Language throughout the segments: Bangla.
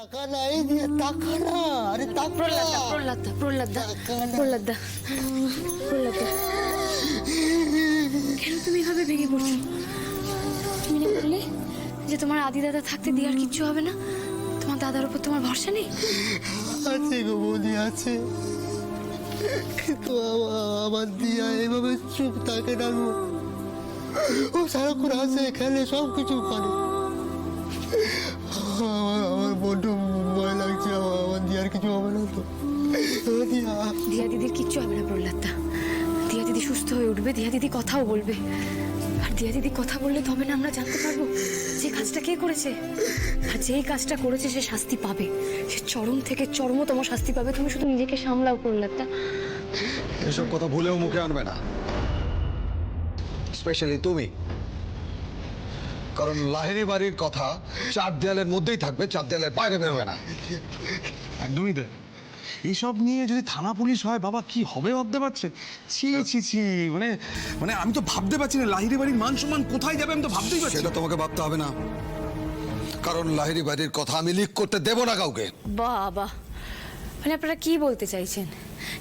টাকা নাই দিয়ে টাকা না, আরে টাকা প্রহ্লাদ দা কেন তুমি এভাবে ভেঙে পড়ছো? তুমি না বললে যে তোমার আদি দাদা থাকতে দিয়ে আর কিচ্ছু হবে না? তোমার দাদার উপর তোমার ভরসা নেই? আছে গো বৌদি আছে, কিন্তু আমার দিয়া এইভাবে চুপ থাকে না গো। ও সারাক্ষণ আসে খেলে সব কিছু করে। আমার বড্ড ভয় লাগছে, আমার দিয়ার কিছু হবে না তো? দিয়া দিদির কিচ্ছু হবে না প্রহ্লাদ দা। দিয়া দিদি সুস্থ হয়ে উঠবে, দিয়া দিদি কথাও বলবে। আর দিয়া দিদি কথা বললে তবে না আমরা জানতে পারবো যে কাজটা কে করেছে। আর যেই কাজটা করেছে সে শাস্তি পাবে, সে চরম থেকে চরমতম শাস্তি পাবে। তুমি শুধু নিজেকে সামলাও প্রহ্লাদ দা। এসব কথা ভুলেও মুখে আনবে না, স্পেশালি তুমি। কারণ লাহিড়ী বাড়ির কথা চার দেয়ালের মধ্যেই থাকবে, চার দেয়ালের বাইরে বেরোবে না। একদমই তাই। এইসব নিয়ে যদি থানা পুলিশ হয় বাবা কি হবে ভাবতে পারছে? ছি ছি ছি, মানে মানে আমি তো ভাবতে পারছি না লাহিড়ী বাড়ির মান সম্মান কোথায় যাবে, আমি তো ভাবতেই পারছি সেটা না। তোমাকে ভাবতে হবে না, কারণ লাহিড়ী বাড়ির কথা আমি লিক করতে দেব না কাউকে। বাবা, মানে আপনারা কি বলতে চাইছেন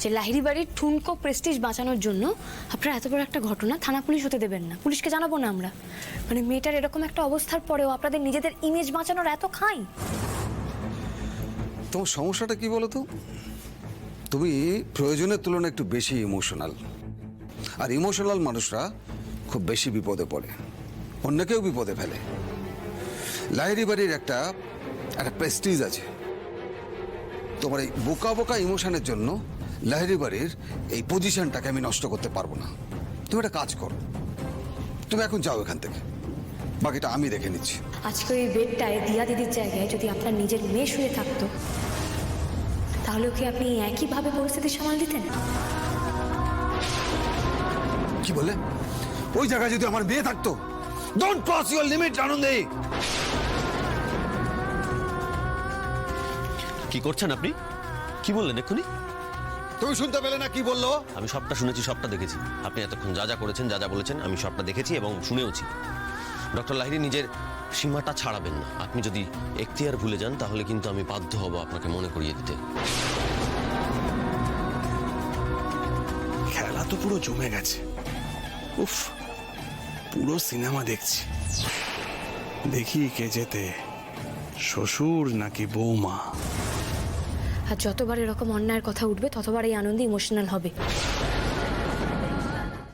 যে লাহিড়ী বাড়ির ঠুনকো প্রেস্টিজ বাঁচানোর জন্য আপনারা এত বড় একটা ঘটনা থানা পুলিশ হতে দেবেন না? পুলিশকে জানাবো না আমরা? মানে মেয়েটার এরকম একটা অবস্থার পরেও আপনাদের নিজেদের ইমেজ বাঁচানোর এত খাই? তোমার সমস্যাটা কি বলো তো? তুমি প্রয়োজনের তুলনায় একটু বেশি ইমোশনাল, আর ইমোশনাল মানুষরা খুব বেশি বিপদে পড়ে, অন্যকেও বিপদে ফেলে। লাহিড়ী বাড়ির একটা প্রেস্টিজ আছে। তোমার এই বোকা বোকা ইমোশনের জন্য লাহিড়ী বাড়ির এই পজিশনটাকে আমি নষ্ট করতে পারবো না। তুমি একটা কাজ করো, তুমি এখন যাও এখান থেকে, বাকিটা আমি দেখে নিচ্ছি। আজকে ওই বেডটায় দিয়া দিদির জায়গায় যদি আপনার নিজের মেয়ে শুয়ে থাকতো তাহলেও কি আপনি একইভাবে পরিস্থিতি সামাল দিতেন? কি বললে? ওই জায়গায় যদি আমার মেয়ে থাকতো? ডোন্ট ক্রস ইউর লিমিট আনন্দে। কি করছেন আপনি? কি বললেন এক্ষুনি? তুমি শুনতে পেলে না কি বললো? আমি সবটা শুনেছি, সবটা দেখেছি। আপনি এতক্ষণ যা যা করেছেন, যা যা বলেছেন, আমি সবটা দেখেছি এবং শুনেওছি। ডক্টর লাহিড়ী নিজের সীমাটা ছাড়াবেন না। আপনি যদি এখতিয়ার ভুলে যান তাহলে কিন্তু আমি বাধ্য হব আপনাকে মনে করিয়ে দিতে। খেলা তো পুরো জমে গেছে। উফ, পুরো সিনেমা দেখছি। দেখি কে যেতে, শ্বশুর নাকি বৌমা। আর যতবার এরকম অন্যায়ের কথা উঠবে ততবার এই আনন্দে ইমোশনাল হবে।